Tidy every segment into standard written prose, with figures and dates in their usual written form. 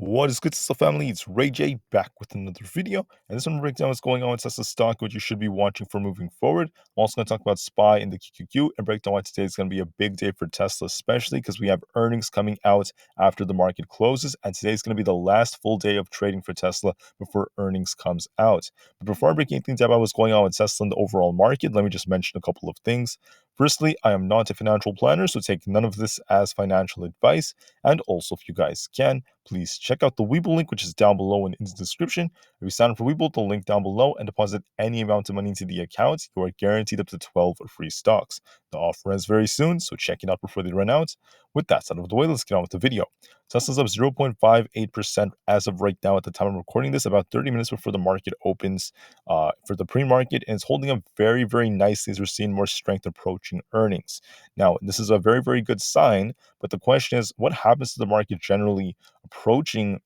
What is good, Tesla family? It's Ray J back with another video, and this one will break down what's going on with Tesla stock, what you should be watching for moving forward. I'm also going to talk about SPY and the QQQ and break down why today is going to be a big day for Tesla, especially because we have earnings coming out after the market closes, and today is going to be the last full day of trading for Tesla before earnings comes out. But before I break anything down about what's going on with Tesla in the overall market, let me just mention a couple of things. Firstly, I am not a financial planner, so take none of this as financial advice. And also, if you guys can, please check out the Webull link, which is down below and in the description. If you sign up for Webull, the link down below, and deposit any amount of money into the account, you are guaranteed up to 12 free stocks. The offer ends very soon, so check it out before they run out. With that out of the way, let's get on with the video. Tesla's up 0.58% as of right now at the time I'm recording this, about 30 minutes before the market opens for the pre-market, and it's holding up very, very nicely as we're seeing more strength approaching earnings. Now, this is a very, very good sign, but the question is, what happens to the market generally approaching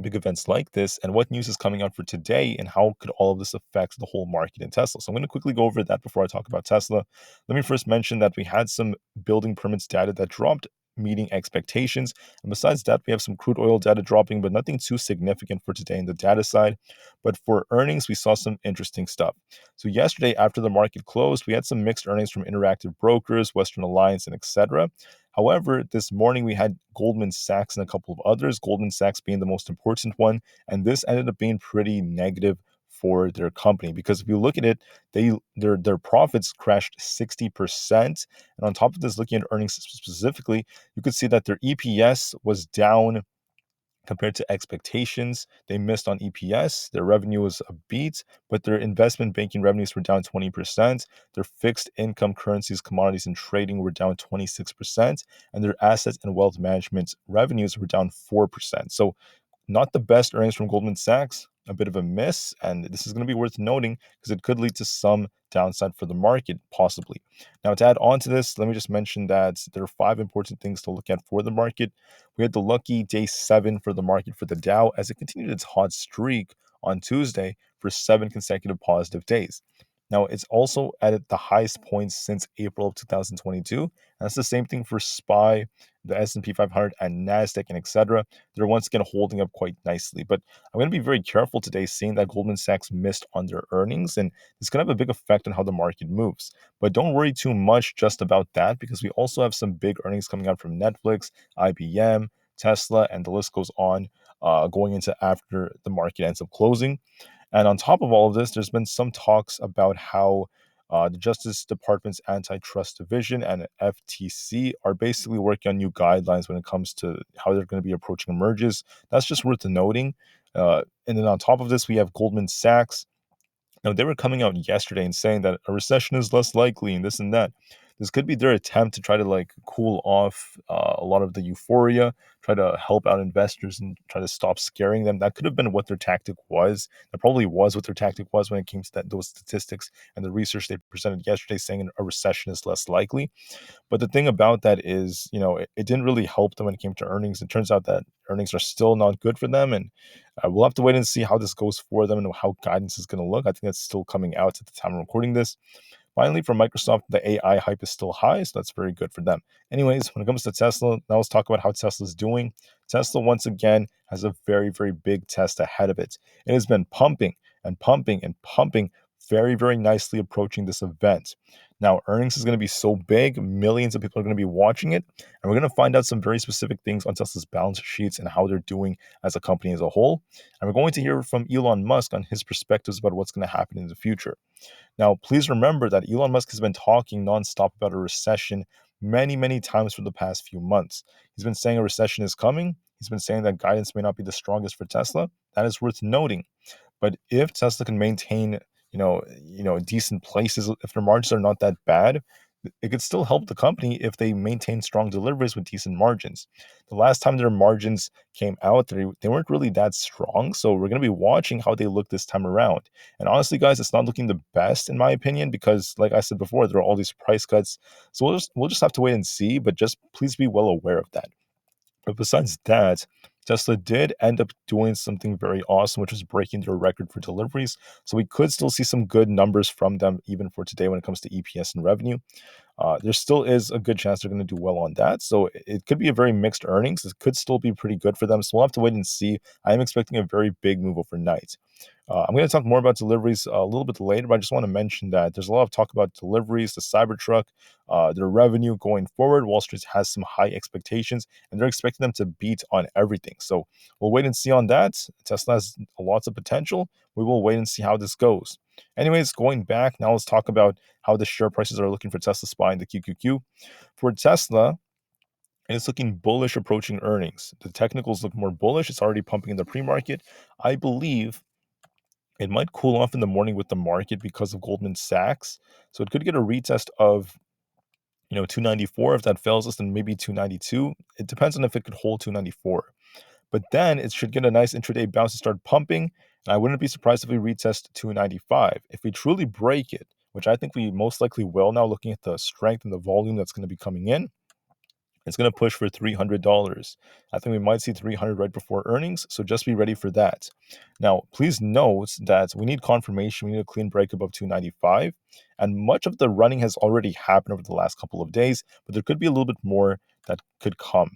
big events like this, and what news is coming out for today, and how could all of this affect the whole market in Tesla? So I'm going to quickly go over that before I talk about Tesla. Let me first mention that we had some building permits data that dropped, meeting expectations, and besides that, we have some crude oil data dropping, but nothing too significant for today in the data side. But for earnings, we saw some interesting stuff. So yesterday, after the market closed, we had some mixed earnings from Interactive Brokers, Western Alliance, and etc. However, this morning we had Goldman Sachs and a couple of others, Goldman Sachs being the most important one, and this ended up being pretty negative for their company because if you look at it, their profits crashed 60%. And on top of this, looking at earnings specifically, you could see that their EPS was down compared to expectations. They missed on EPS. Their revenue was a beat, but their investment banking revenues were down 20%. Their fixed income currencies, commodities, and trading were down 26%. And their assets and wealth management revenues were down 4%. So not the best earnings from Goldman Sachs, a bit of a miss, and this is going to be worth noting because it could lead to some downside for the market, possibly. Now, to add on to this, let me just mention that there are 5 important things to look at for the market. We had the lucky day 7 for the market for the Dow as it continued its hot streak on Tuesday for 7 consecutive positive days. Now, it's also at the highest points since April of 2022. And that's the same thing for SPY, the S&P 500, and NASDAQ, and etc. They're once again holding up quite nicely. But I'm going to be very careful today, seeing that Goldman Sachs missed on their earnings, and it's going to have a big effect on how the market moves. But don't worry too much just about that, because we also have some big earnings coming out from Netflix, IBM, Tesla, and the list goes on, going into after the market ends up closing. And on top of all of this, there's been some talks about how the Justice Department's Antitrust Division and FTC are basically working on new guidelines when it comes to how they're going to be approaching mergers. That's just worth noting. And then on top of this, we have Goldman Sachs. Now, they were coming out yesterday and saying that a recession is less likely and this and that. This could be their attempt to try to cool off a lot of the euphoria, try to help out investors and try to stop scaring them. That could have been what their tactic was. That probably was what their tactic was when it came to those statistics and the research they presented yesterday saying a recession is less likely. But the thing about that is, it didn't really help them when it came to earnings. It turns out that earnings are still not good for them, and we'll have to wait and see how this goes for them and how guidance is going to look. I think that's still coming out at the time of recording this. Finally, for Microsoft, the AI hype is still high, so that's very good for them. Anyways, when it comes to Tesla, now let's talk about how Tesla's doing. Tesla, once again, has a very, very big test ahead of it. It has been pumping and pumping and pumping very, very nicely approaching this event. Now, earnings is going to be so big, millions of people are going to be watching it, and we're going to find out some very specific things on Tesla's balance sheets and how they're doing as a company as a whole. And we're going to hear from Elon Musk on his perspectives about what's going to happen in the future. Now, please remember that Elon Musk has been talking nonstop about a recession many, many times for the past few months. He's been saying a recession is coming. He's been saying that guidance may not be the strongest for Tesla. That is worth noting. But if Tesla can maintain, decent places, if their margins are not that bad, it could still help the company if they maintain strong deliveries with decent margins. The last time their margins came out, they weren't really that strong. So we're going to be watching how they look this time around. And honestly, guys, it's not looking the best in my opinion because, like I said before, there are all these price cuts. So we'll just have to wait and see. But just please be well aware of that. But besides that, Tesla did end up doing something very awesome, which was breaking their record for deliveries. So we could still see some good numbers from them even for today when it comes to EPS and revenue. there still is a good chance they're going to do well on that. So it could be a very mixed earnings. It could still be pretty good for them. So we'll have to wait and see. I am expecting a very big move overnight. I'm going to talk more about deliveries a little bit later, but I just want to mention that there's a lot of talk about deliveries, the Cybertruck, their revenue going forward. Wall Street has some high expectations, and they're expecting them to beat on everything. So we'll wait and see on that. Tesla has lots of potential. We will wait and see how this goes. Anyways, going back, now let's talk about how the share prices are looking for Tesla SPY and the QQQ. For Tesla, it's looking bullish approaching earnings. The technicals look more bullish. It's already pumping in the pre-market. I believe it might cool off in the morning with the market because of Goldman Sachs. So it could get a retest of 294. If that fails us, then maybe 292. It depends on if it could hold 294. But then it should get a nice intraday bounce to start pumping. And I wouldn't be surprised if we retest 295. If we truly break it, which I think we most likely will now, looking at the strength and the volume that's going to be coming in, it's going to push for $300. I think we might see 300 right before earnings, so just be ready for that. Now, please note that we need confirmation. We need a clean break above 295, and much of the running has already happened over the last couple of days, but there could be a little bit more that could come.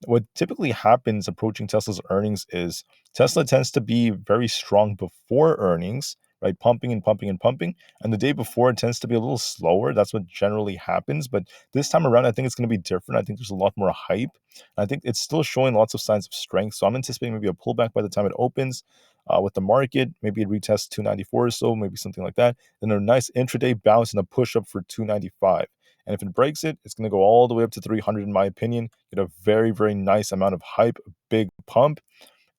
What typically happens approaching Tesla's earnings is Tesla tends to be very strong before earnings, right? Pumping and pumping and pumping. And the day before it tends to be a little slower. That's what generally happens. But this time around, I think it's going to be different. I think there's a lot more hype. I think it's still showing lots of signs of strength. So I'm anticipating maybe a pullback by the time it opens with the market. Maybe it retests 294 or so, maybe something like that. Then a nice intraday bounce and a push up for 295. And if it breaks it, it's going to go all the way up to 300, in my opinion. Get a very, very nice amount of hype, a big pump,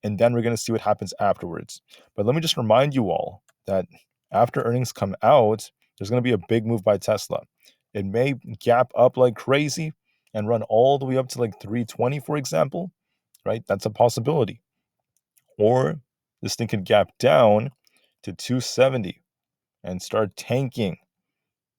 and then we're going to see what happens afterwards. But let me just remind you all that after earnings come out, there's going to be a big move by Tesla. It may gap up like crazy and run all the way up to like 320, for example, right? That's a possibility. Or this thing could gap down to 270 and start tanking.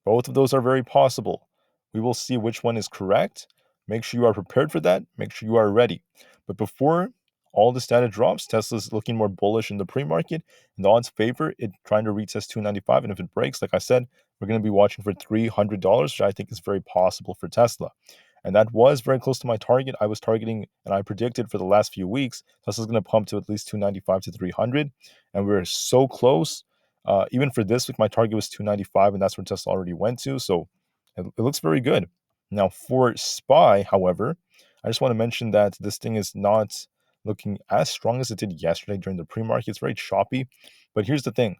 Both of those are very possible. We will see which one is correct. Make sure you are prepared for that. Make sure you are ready. But before all this data drops, Tesla's looking more bullish in the pre-market, and the odds favor it trying to retest 295. And if it breaks, like I said, we're going to be watching for $300, which I think is very possible for Tesla. And that was very close to my target. I was targeting, and I predicted for the last few weeks, Tesla's going to pump to at least 295 to 300. And we're so close. Even for this week, my target was 295, and that's where Tesla already went to. So it looks very good. Now, for SPY, however, I just want to mention that this thing is not looking as strong as it did yesterday during the pre-market. It's very choppy. But here's the thing.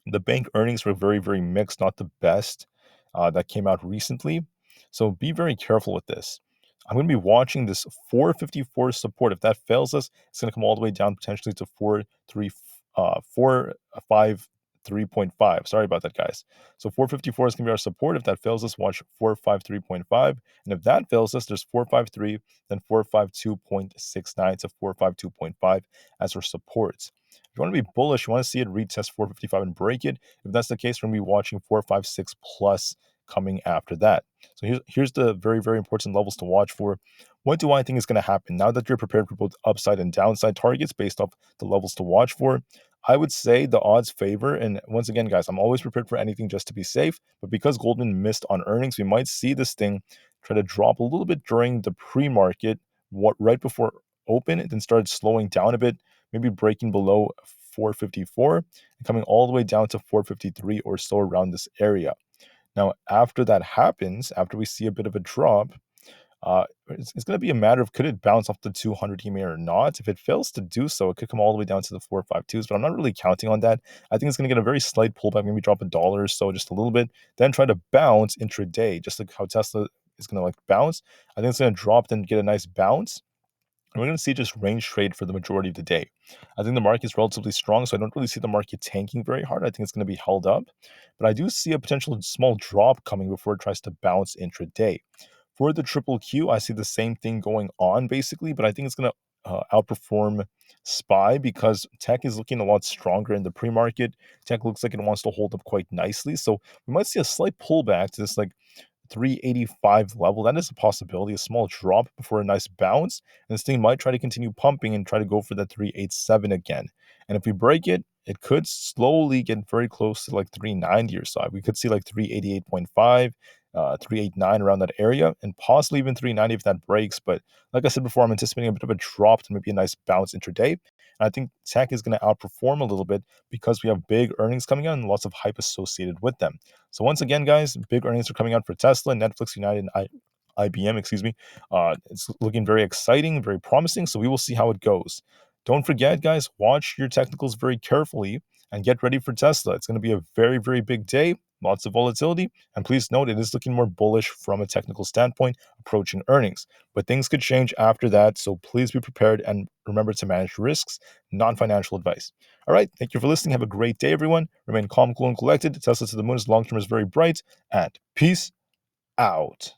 The bank earnings were very, very mixed, not the best that came out recently. So be very careful with this. I'm going to be watching this 454 support. If that fails us, it's going to come all the way down potentially to 453.5. Sorry about that, guys. So 454 is going to be our support. If that fails us, watch 453.5. And if that fails us, there's 453, then 452.69 to 452.5 as our supports. If you want to be bullish, you want to see it retest 455 and break it. If that's the case, we're going to be watching 456 plus coming after that. So here's the very, very important levels to watch for. What do I think is going to happen? Now that you're prepared for both upside and downside targets based off the levels to watch for, I would say the odds favor. And once again, guys, I'm always prepared for anything just to be safe. But because Goldman missed on earnings, we might see this thing try to drop a little bit during the pre-market, right before open, and then started slowing down a bit, maybe breaking below 454 and coming all the way down to 453 or so around this area. Now, after that happens, after we see a bit of a drop, it's going to be a matter of could it bounce off the 200 EMA or not. If it fails to do so, it could come all the way down to the 452s, but I'm not really counting on that. I think it's going to get a very slight pullback, maybe drop $1 or so, just a little bit, then try to bounce intraday, just like how Tesla is going to bounce. I think it's going to drop, then get a nice bounce. And we're going to see just range trade for the majority of the day. I think the market is relatively strong, so I don't really see the market tanking very hard. I think it's going to be held up. But I do see a potential small drop coming before it tries to bounce intraday. For the triple Q, I see the same thing going on basically, but I think it's going to outperform SPY because tech is looking a lot stronger in the pre-market. Tech looks like it wants to hold up quite nicely. So we might see a slight pullback to this 385 level. That is a possibility, a small drop before a nice bounce. And this thing might try to continue pumping and try to go for that 387 again. And if we break it, it could slowly get very close to 390 or so. We could see 388.5. 389 around that area, and possibly even 390 if that breaks. But like I said before, I'm anticipating a bit of a drop to maybe a nice bounce intraday. And I think tech is going to outperform a little bit because we have big earnings coming out and lots of hype associated with them. So once again, guys, big earnings are coming out for Tesla, Netflix, United, and IBM, excuse me. It's looking very exciting, very promising. So we will see how it goes. Don't forget, guys, watch your technicals very carefully and get ready for Tesla. It's going to be a very, very big day, lots of volatility. And please note, it is looking more bullish from a technical standpoint, approaching earnings. But things could change after that. So please be prepared and remember to manage risks, non financial advice. All right. Thank you for listening. Have a great day, everyone. Remain calm, cool, and collected. Tesla to the moon is long term is very bright. And peace out.